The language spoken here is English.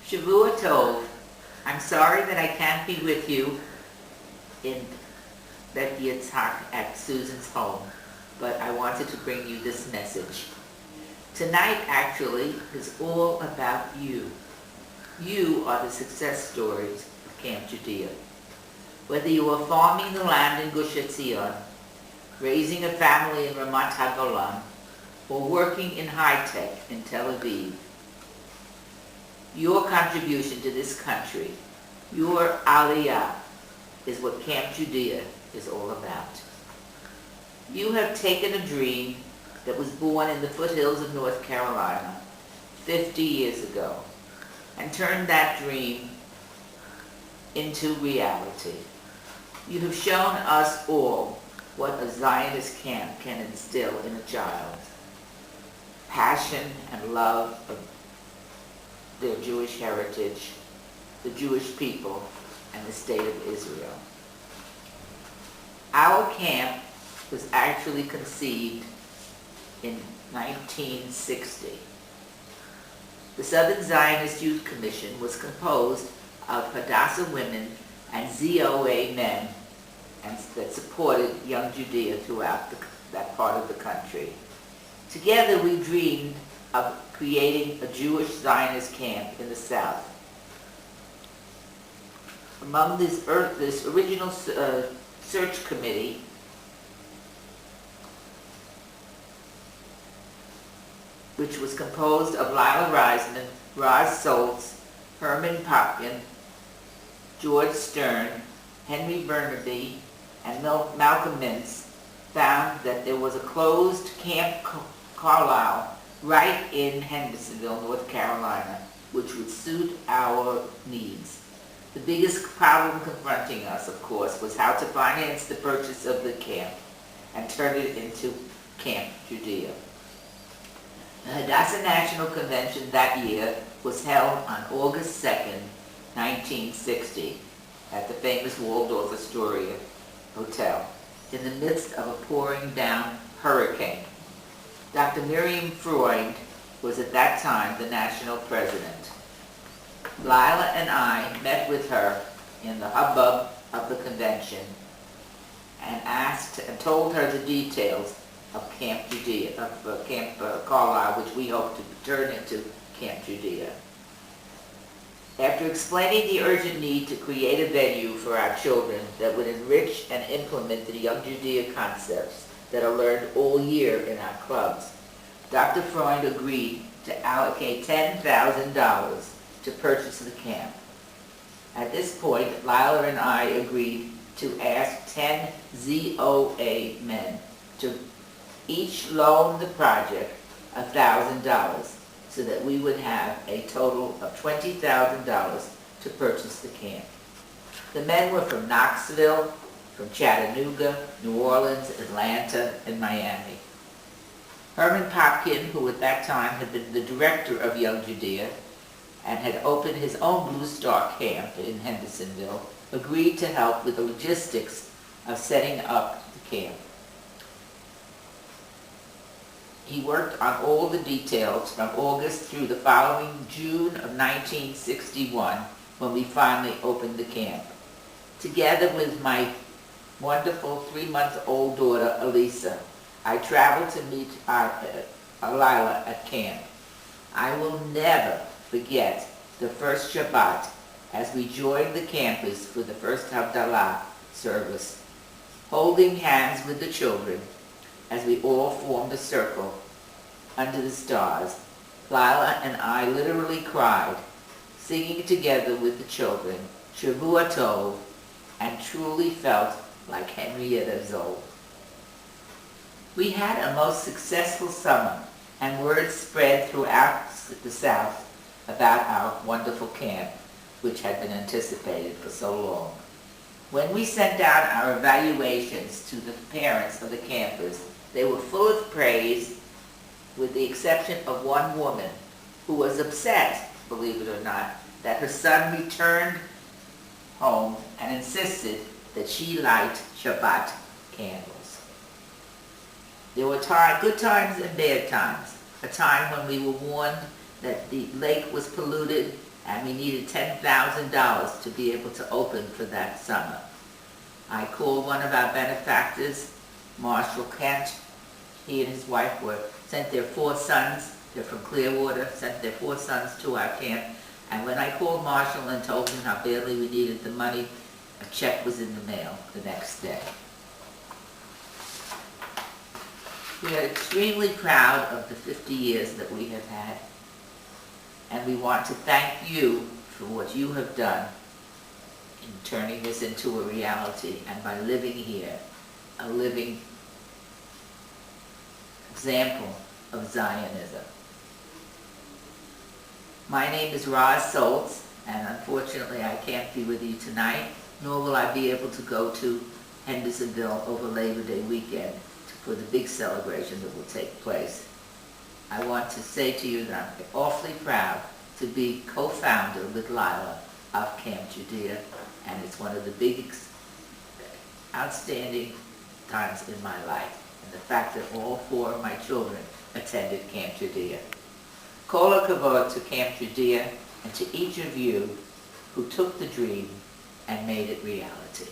Shavua Tov. I'm sorry that I can't be with you in Bet Yitzhak at Susan's home, but I wanted to bring you this message. Tonight, actually, is all about you. You are the success stories of Camp Judea. Whether you are farming the land in Gush Etzion, raising a family in Ramat HaGolan, or working in high-tech in Tel Aviv, your contribution to this country, your aliyah, is what Camp Judea is all about. You have taken a dream that was born in the foothills of North Carolina 50 years ago and turned that dream into reality. You have shown us all what a Zionist camp can instill in a child. Passion and love of their Jewish heritage, the Jewish people, and the state of Israel. Our camp was actually conceived in 1960. The Southern Zionist Youth Commission was composed of Hadassah women and ZOA men that supported young Judea throughout that part of the country. Together we dreamed of creating a Jewish Zionist camp in the South. Among this original search committee, which was composed of Lila Reisman, Roz Soltz, Herman Popkin, George Stern, Henry Burnaby, and Malcolm Mintz, found that there was a closed Camp Carlisle right in Hendersonville, North Carolina, which would suit our needs. The biggest problem confronting us, of course, was how to finance the purchase of the camp and turn it into Camp Judea. The Hadassah National Convention that year was held on August 2nd, 1960, at the famous Waldorf Astoria Hotel, in the midst of a pouring down hurricane. Dr. Miriam Freund was at that time the national president. Lila and I met with her in the hubbub of the convention and told her the details of Camp Judea, of Camp Carlisle, which we hope to turn into Camp Judea. After explaining the urgent need to create a venue for our children that would enrich and implement the Young Judea concepts that are learned all year in our clubs, Dr. Freund agreed to allocate $10,000 to purchase the camp. At this point, Lila and I agreed to ask 10 ZOA men to each loan the project $1,000 so that we would have a total of $20,000 to purchase the camp. The men were from Knoxville, from Chattanooga, New Orleans, Atlanta, and Miami. Herman Popkin, who at that time had been the director of Young Judea and had opened his own Blue Star camp in Hendersonville, agreed to help with the logistics of setting up the camp. He worked on all the details from August through the following June of 1961, when we finally opened the camp. Together with my wonderful 3-month-old daughter, Elisa, I traveled to meet Lila at camp. I will never forget the first Shabbat as we joined the campus for the first Havdalah service, holding hands with the children as we all formed a circle under the stars. Lila and I literally cried, singing together with the children, Shavua Tov, and truly felt like Henrietta Zoll. We had a most successful summer, and word spread throughout the South about our wonderful camp, which had been anticipated for so long. When we sent out our evaluations to the parents of the campers, they were full of praise, with the exception of one woman who was upset, believe it or not, that her son returned home and insisted that she light Shabbat candles. There were good times and bad times. A time when we were warned that the lake was polluted and we needed $10,000 to be able to open for that summer. I called one of our benefactors, Marshall Kent. He and his wife sent their 4 sons, they're from Clearwater, sent their 4 sons to our camp. And when I called Marshall and told him how badly we needed the money, a check was in the mail the next day. We are extremely proud of the 50 years that we have had, and we want to thank you for what you have done in turning this into a reality, and by living here, a living example of Zionism. My name is Roz Soltz, and unfortunately I can't be with you tonight, nor will I be able to go to Hendersonville over Labor Day weekend for the big celebration that will take place. I want to say to you that I'm awfully proud to be co-founder with Lila of Camp Judea, and it's one of the big, outstanding times in my life, and the fact that all 4 of my children attended Camp Judea. Kol hakavod to Camp Judea and to each of you who took the dream and made it reality.